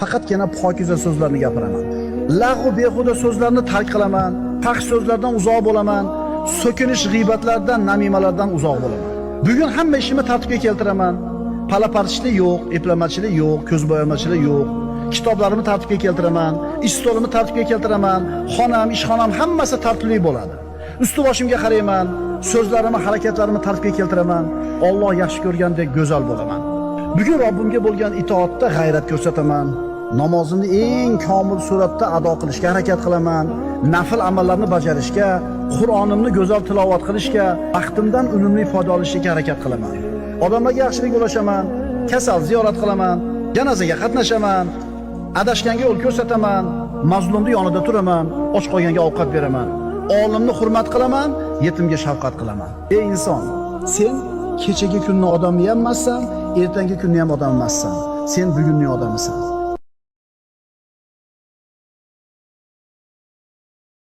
faqatgina pokiza so'zlarni gapiraman. Lag'u behuda so'zlarni tark qilaman, fahsh so'zlardan uzoq bo'laman, so'kinish g'iybatlardan, namimalardan uzoq bo'laman. Bugun hamma ishimni tartibga keltiraman. Palapartishlik yo'q, eplamachilik yo'q, ko'zbo'yamachilik yo'q. Kitoblarimni tartibga keltiraman, ish stolimni tartibga keltiraman, xonam, ishxonam hammasi tartibli bo'ladi. Usti boshimga qarayman, so'zlarimni, harakatlarimni tartibga keltiraman. Alloh yaxshi ko'rgandek go'zal bo'laman. Bugun Robbimga bo'lgan itoatda g'ayrat ko'rsataman. Namozimni eng komil suratda ado qilishga harakat qilaman. Nafl amallarni bajarishga, Qur'onimni go'zal tilovat qilishga, vaqtimdan unumli foyda olishga harakat qilaman. Odamlarga yaxshilik ulashaman, kasal ziyorat qilaman, janozaga qatnashaman, adashganga yo'l ko'rsataman, mazlumni yonida turaman, och qolganga ovqat beraman. Olimni hurmat qilaman, yetimga shafqat qilaman. Ey inson, sen kechagi kunning odami emassan, ertangi kunning ham odami emassan. Sen bugunning odamisan.